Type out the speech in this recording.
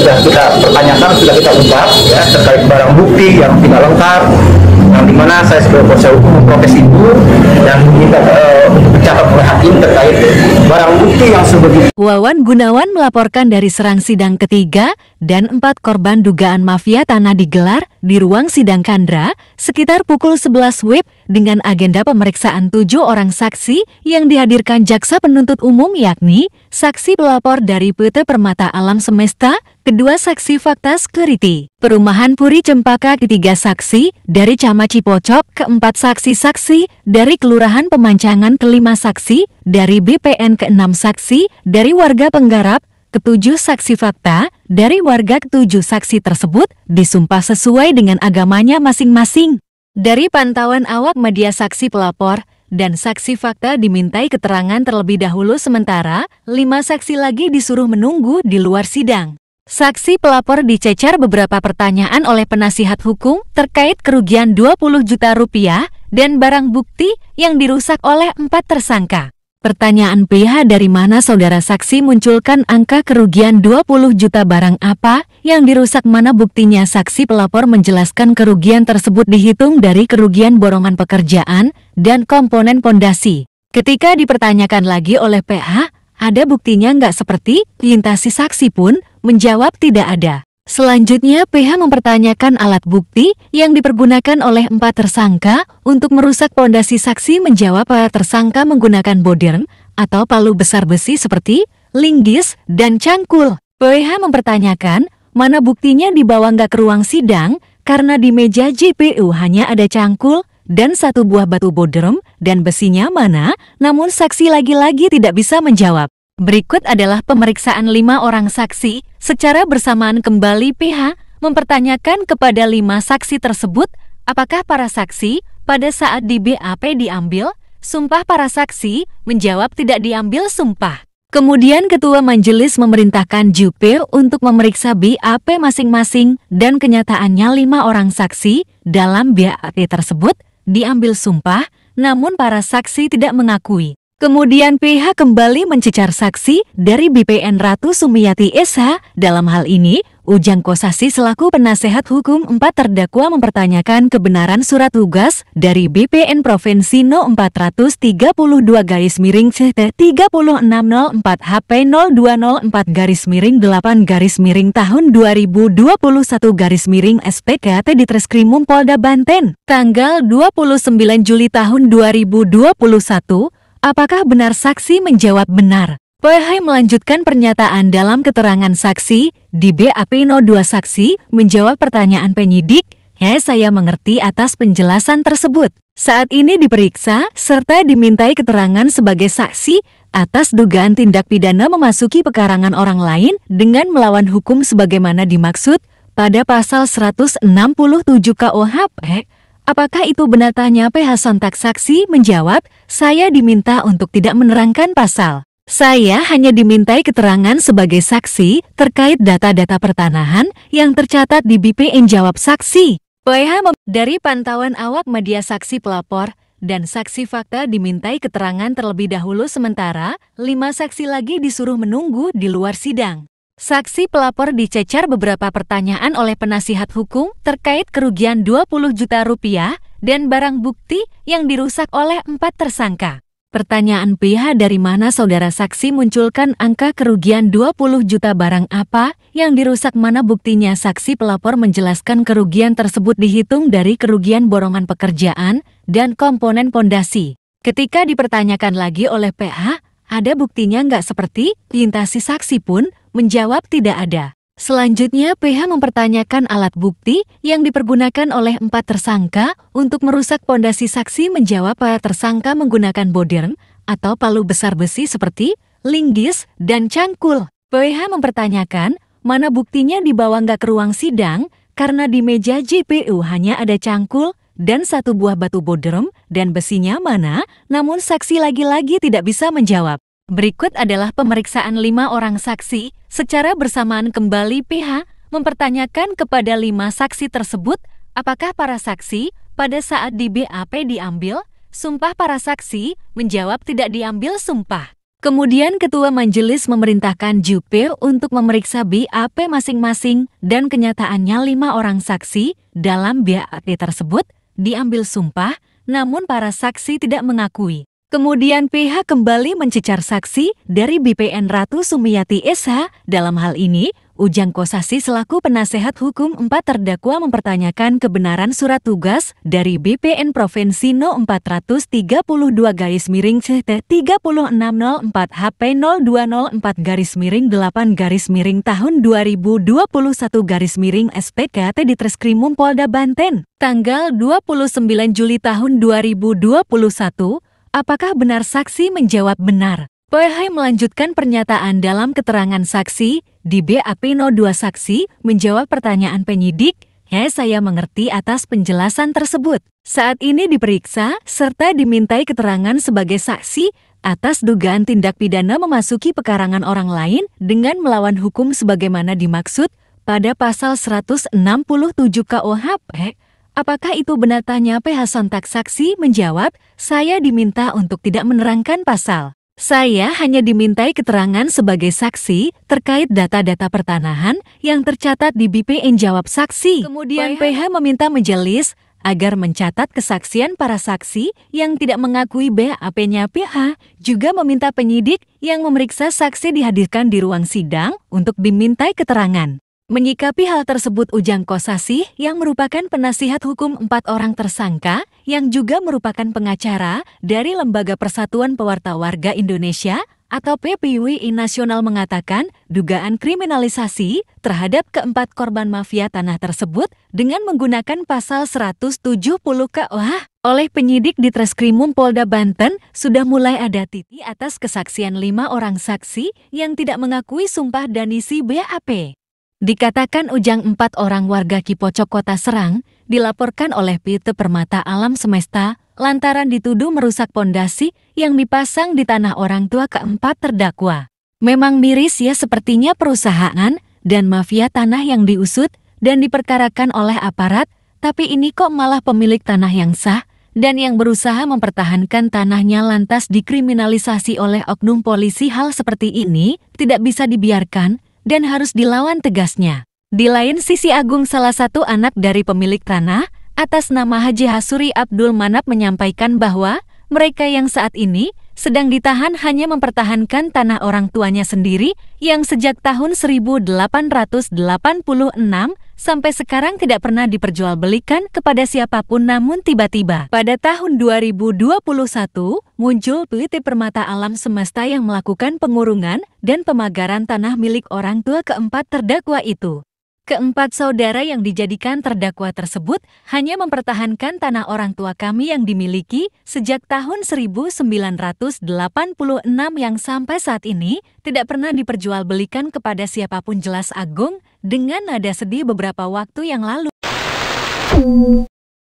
sudah kita pertanyakan, sudah kita ungkap ya, terkait barang bukti yang tidak lengkap, yang dimana saya sebagai kuasa hukum memprotes itu dan minta dicatat oleh hakim terkait barang bukti yang sebegitu. Wawan Gunawan melaporkan dari serang sidang ketiga dan 4 korban dugaan mafia tanah digelar di ruang sidang Kandra sekitar pukul 11 WIB dengan agenda pemeriksaan 7 orang saksi yang dihadirkan jaksa penuntut umum, yakni saksi pelapor dari PT Permata Alam Semesta, kedua saksi fakta security Perumahan Puri Cempaka, ketiga saksi dari Camat Cipocok, keempat saksi-saksi dari Kelurahan Pemancangan, kelima saksi dari BPN, keenam saksi dari warga Penggarap, ketujuh saksi fakta dari warga. Ketujuh saksi tersebut disumpah sesuai dengan agamanya masing-masing. Dari pantauan awak media, saksi pelapor dan saksi fakta dimintai keterangan terlebih dahulu, sementara 5 saksi lagi disuruh menunggu di luar sidang. Saksi pelapor dicecar beberapa pertanyaan oleh penasihat hukum terkait kerugian 20 juta rupiah dan barang bukti yang dirusak oleh 4 tersangka. Pertanyaan PH, dari mana saudara saksi munculkan angka kerugian 20 juta, barang apa yang dirusak, mana buktinya? Saksi pelapor menjelaskan kerugian tersebut dihitung dari kerugian borongan pekerjaan dan komponen pondasi. Ketika dipertanyakan lagi oleh PH, ada buktinya nggak seperti lintasi, saksi pun menjawab tidak ada. Selanjutnya PH mempertanyakan alat bukti yang dipergunakan oleh 4 tersangka untuk merusak pondasi. Saksi menjawab tersangka menggunakan bodern atau palu besar besi seperti linggis dan cangkul. PH mempertanyakan mana buktinya dibawa nggak ke ruang sidang karena di meja JPU hanya ada cangkul dan 1 buah batu bodrem dan besinya mana, namun saksi lagi-lagi tidak bisa menjawab. Berikut adalah pemeriksaan 5 orang saksi secara bersamaan. Kembali PH mempertanyakan kepada 5 saksi tersebut, apakah para saksi pada saat di BAP diambil sumpah? Para saksi menjawab tidak diambil sumpah. Kemudian Ketua Majelis memerintahkan Jupir untuk memeriksa BAP masing-masing dan kenyataannya 5 orang saksi dalam BAP tersebut diambil sumpah, namun para saksi tidak mengakui. Kemudian PH kembali mencecar saksi dari BPN Ratu Sumiyati SH. Dalam hal ini, Ujang Kosasi selaku penasehat hukum 4 terdakwa mempertanyakan kebenaran surat tugas dari BPN Provinsi No 432-CT3604 HP 0204-8 tahun 2021 SPKT di Treskrimum Polda Banten tanggal 29 Juli tahun 2021. Apakah benar? Saksi menjawab benar. PH melanjutkan pernyataan dalam keterangan saksi di BAP. 2 saksi menjawab pertanyaan penyidik. Saya mengerti atas penjelasan tersebut. Saat ini diperiksa serta dimintai keterangan sebagai saksi atas dugaan tindak pidana memasuki pekarangan orang lain dengan melawan hukum sebagaimana dimaksud pada pasal 167 KUHP. Apakah itu benar? Tanya PH. Sontak saksi menjawab, saya diminta untuk tidak menerangkan pasal. Saya hanya dimintai keterangan sebagai saksi terkait data-data pertanahan yang tercatat di BPN. Jawab saksi. PH dari pantauan awak media, saksi pelapor dan saksi fakta dimintai keterangan terlebih dahulu, sementara 5 saksi lagi disuruh menunggu di luar sidang. Saksi pelapor dicecar beberapa pertanyaan oleh penasihat hukum terkait kerugian 20 juta rupiah dan barang bukti yang dirusak oleh 4 tersangka. Pertanyaan PH, dari mana saudara saksi munculkan angka kerugian 20 juta, barang apa yang dirusak, mana buktinya? Saksi pelapor menjelaskan kerugian tersebut dihitung dari kerugian borongan pekerjaan dan komponen pondasi. Ketika dipertanyakan lagi oleh PH, ada buktinya nggak seperti lintasi? Saksi pun menjawab tidak ada. Selanjutnya PH mempertanyakan alat bukti yang dipergunakan oleh 4 tersangka untuk merusak pondasi. Saksi menjawab tersangka menggunakan bodern atau palu besar besi seperti linggis dan cangkul. PH mempertanyakan mana buktinya dibawa nggak ke ruang sidang karena di meja JPU hanya ada cangkul dan 1 buah batu bodrem dan besinya mana, namun saksi lagi-lagi tidak bisa menjawab. Berikut adalah pemeriksaan 5 orang saksi secara bersamaan. Kembali PH mempertanyakan kepada 5 saksi tersebut, apakah para saksi pada saat di BAP diambil sumpah? Para saksi menjawab tidak diambil sumpah. Kemudian Ketua Majelis memerintahkan Jupe untuk memeriksa BAP masing-masing dan kenyataannya 5 orang saksi dalam BAP tersebut diambil sumpah, namun para saksi tidak mengakui. Kemudian pihak kembali mencecar saksi dari BPN Ratu Sumiati SH. Dalam hal ini, Ujang Kossasi selaku penasehat hukum 4 terdakwa mempertanyakan kebenaran surat tugas dari BPN Provinsi No 432-CT3604 HP 0204-8 tahun 2021 SPKT di Treskrimum Polda Banten. Tanggal 29 Juli tahun 2021, apakah benar saksi menjawab benar? PH melanjutkan pernyataan dalam keterangan saksi di BAP 02 saksi menjawab pertanyaan penyidik. Ya, saya mengerti atas penjelasan tersebut. Saat ini diperiksa serta dimintai keterangan sebagai saksi atas dugaan tindak pidana memasuki pekarangan orang lain dengan melawan hukum sebagaimana dimaksud pada pasal 167 KUHP. Apakah itu benar, tanya PH. Sontak saksi menjawab, saya diminta untuk tidak menerangkan pasal. Saya hanya dimintai keterangan sebagai saksi terkait data-data pertanahan yang tercatat di BPN, jawab saksi. Kemudian PH meminta majelis agar mencatat kesaksian para saksi yang tidak mengakui BAP-nya. PH juga meminta penyidik yang memeriksa saksi dihadirkan di ruang sidang untuk dimintai keterangan. Menyikapi hal tersebut, Ujang Kossasi yang merupakan penasihat hukum 4 orang tersangka yang juga merupakan pengacara dari Lembaga Persatuan Pewarta Warga Indonesia atau PPWI Nasional mengatakan dugaan kriminalisasi terhadap keempat korban mafia tanah tersebut dengan menggunakan pasal 170 KUH oleh penyidik di Treskrimum Polda Banten sudah mulai ada titik atas kesaksian 5 orang saksi yang tidak mengakui sumpah dan isi BAP. Dikatakan Ujang 4 orang warga Cipocok Kota Serang dilaporkan oleh PT Permata Alam Semesta lantaran dituduh merusak pondasi yang dipasang di tanah orang tua keempat terdakwa. Memang miris ya, sepertinya perusahaan dan mafia tanah yang diusut dan diperkarakan oleh aparat, tapi ini kok malah pemilik tanah yang sah dan yang berusaha mempertahankan tanahnya lantas dikriminalisasi oleh oknum polisi. Hal seperti ini tidak bisa dibiarkan dan harus dilawan tegasnya. Di lain sisi, Agung, salah satu anak dari pemilik tanah, atas nama Haji Hasuri Abdul Manap menyampaikan bahwa mereka yang saat ini sedang ditahan hanya mempertahankan tanah orang tuanya sendiri yang sejak tahun 1886 sampai sekarang tidak pernah diperjualbelikan kepada siapapun. Namun tiba-tiba pada tahun 2021 muncul PT Permata Alam Semesta yang melakukan pengurungan dan pemagaran tanah milik orang tua keempat terdakwa itu. Keempat saudara yang dijadikan terdakwa tersebut hanya mempertahankan tanah orang tua kami yang dimiliki sejak tahun 1986 yang sampai saat ini tidak pernah diperjualbelikan kepada siapapun, jelas Agung dengan nada sedih beberapa waktu yang lalu.